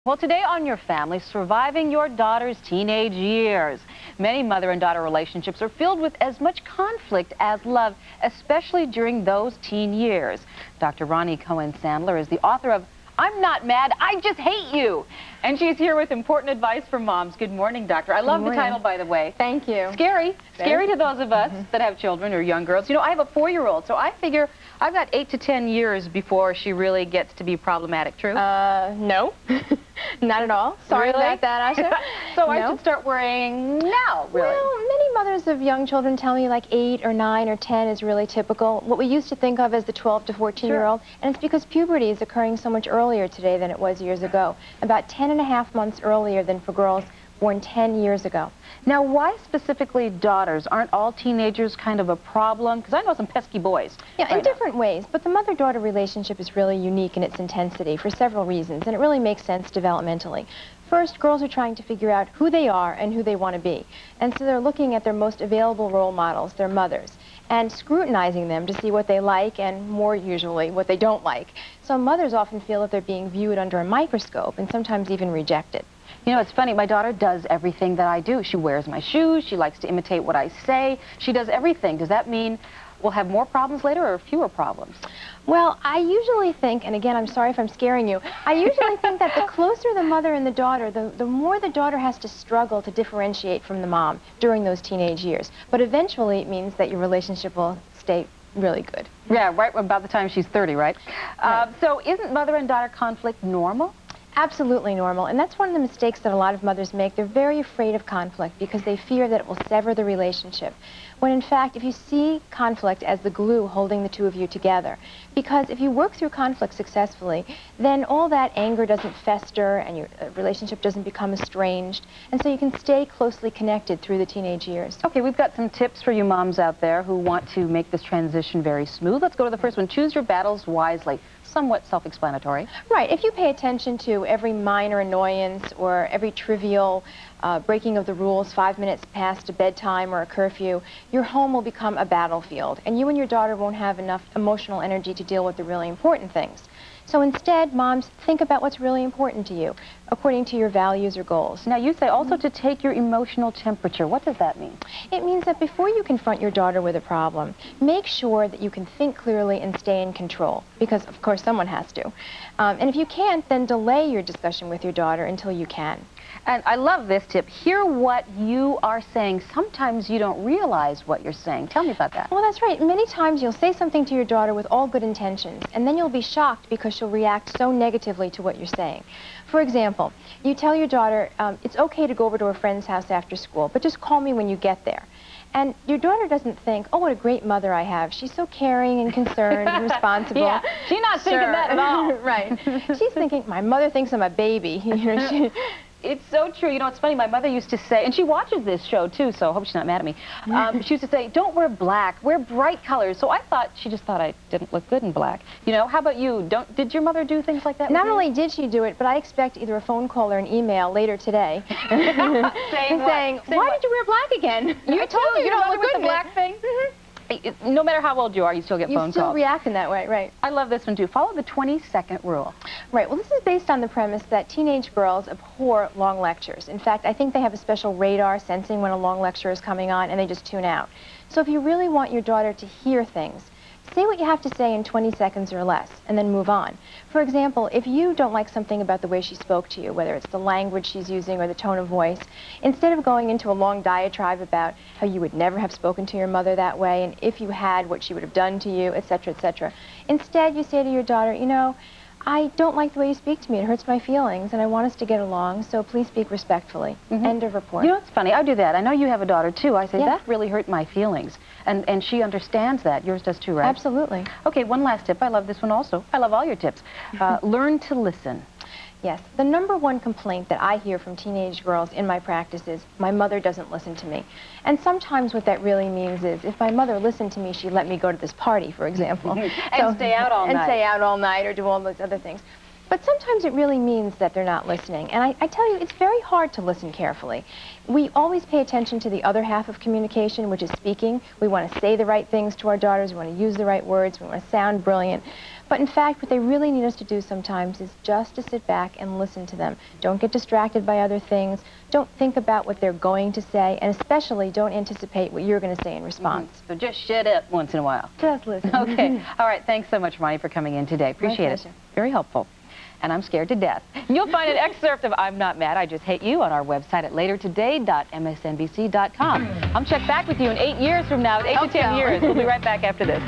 Well, today on Your Family, surviving your daughter's teenage years. Many mother and daughter relationships are filled with as much conflict as love, especially during those teen years. Dr. Roni Cohen-Sandler is the author of I'm Not Mad, I Just Hate You. And she's here with important advice for moms. Good morning, doctor. I love the title, by the way. Thank you. Scary to those of us that have children or young girls. You know, I have a 4-year-old, so I figure I've got 8 to 10 years before she really gets to be problematic. True? No. Not at all. Sorry about that, Asha. So I should start worrying now, really? Well, many mothers of young children tell me like 8 or 9 or 10 is really typical. What we used to think of as the 12 to 14-year-old. And it's because puberty is occurring so much earlier today than it was years ago. About 10.5 months earlier than for girls born 10 years ago. Now, why specifically daughters? Aren't all teenagers kind of a problem? Because I know some pesky boys. Yeah, in different ways. But the mother-daughter relationship is really unique in its intensity for several reasons, and it really makes sense developmentally. First, girls are trying to figure out who they are and who they want to be. And so they're looking at their most available role models, their mothers, and scrutinizing them to see what they like and, more usually, what they don't like. So mothers often feel that they're being viewed under a microscope and sometimes even rejected. You know, it's funny, my daughter does everything that I do. She wears my shoes, she likes to imitate what I say, she does everything. Does that mean we'll have more problems later or fewer problems? Well, I usually think, and again, I'm sorry if I'm scaring you, I usually think that the closer the mother and the daughter, the more the daughter has to struggle to differentiate from the mom during those teenage years. But eventually it means that your relationship will stay really good. Yeah, right about the time she's 30, right? So isn't mother and daughter conflict normal? Absolutely normal, and that's one of the mistakes that a lot of mothers make. They're very afraid of conflict because they fear that it will sever the relationship. When in fact, if you see conflict as the glue holding the two of you together, because if you work through conflict successfully, then all that anger doesn't fester and your relationship doesn't become estranged, and so you can stay closely connected through the teenage years. Okay, we've got some tips for you moms out there who want to make this transition very smooth. Let's go to the first one. Choose your battles wisely. Somewhat self-explanatory. Right. If you pay attention to every minor annoyance or every trivial breaking of the rules 5 minutes past a bedtime or a curfew, your home will become a battlefield, and you and your daughter won't have enough emotional energy to deal with the really important things. So instead, moms, think about what's really important to you, according to your values or goals. Now, you say also to take your emotional temperature. What does that mean? It means that before you confront your daughter with a problem, make sure that you can think clearly and stay in control, because, of course, someone has to. And if you can't, then delay your discussion with your daughter until you can. And I love this tip. Hear what you are saying. Sometimes you don't realize what you're saying. Tell me about that. Well, that's right. Many times you'll say something to your daughter with all good intentions, and then you'll be shocked because she'll react so negatively to what you're saying. For example, you tell your daughter, it's okay to go over to a friend's house after school, but just call me when you get there. And your daughter doesn't think, oh, what a great mother I have. She's so caring and concerned and responsible. Yeah, she's not thinking that at all. Right. She's thinking, my mother thinks I'm a baby. You know, It's so true. You know, it's funny. My mother used to say, and she watches this show, too, so I hope she's not mad at me. She used to say, don't wear black, wear bright colors. So I thought, she just thought I didn't look good in black. You know, how about you? Did your mother do things like that? Not only did she do it, but I expect either a phone call or an email later today saying, why did you wear black again? I told you, you don't look with the black thing. No matter how old you are, you still get phone calls. You still react in that way, right. I love this one, too. Follow the 20-second rule. Right. Well, this is based on the premise that teenage girls abhor long lectures. In fact, I think they have a special radar sensing when a long lecture is coming on, and they just tune out. So if you really want your daughter to hear things, say what you have to say in 20 seconds or less, and then move on. For example, if you don't like something about the way she spoke to you, whether it's the language she's using or the tone of voice, instead of going into a long diatribe about how you would never have spoken to your mother that way, and if you had, what she would have done to you, etc., instead you say to your daughter, you know, I don't like the way you speak to me. It hurts my feelings, and I want us to get along, so please speak respectfully. End of report. You know, it's funny. I do that. I know you have a daughter, too. I say, that really hurt my feelings. And she understands that. Yours does, too, right? Absolutely. Okay, one last tip. I love this one also. I love all your tips. Learn to listen. Yes. The #1 complaint that I hear from teenage girls in my practice is, my mother doesn't listen to me. And sometimes what that really means is, if my mother listened to me, she'd let me go to this party, for example. And stay out all night. And stay out all night or do all those other things. But sometimes it really means that they're not listening. And I tell you, it's very hard to listen carefully. We always pay attention to the other half of communication, which is speaking. We want to say the right things to our daughters. We want to use the right words. We want to sound brilliant. But in fact, what they really need us to do sometimes is just to sit back and listen to them. Don't get distracted by other things. Don't think about what they're going to say. And especially, don't anticipate what you're going to say in response. So just shut up once in a while. Just listen. Okay. All right. Thanks so much, Roni, for coming in today. Appreciate it. Very helpful. And I'm scared to death. You'll find an excerpt of I'm Not Mad, I Just Hate You on our website at latertoday.msnbc.com. I'll check back with you in 8 years from now, 8 to 10 years. We'll be right back after this.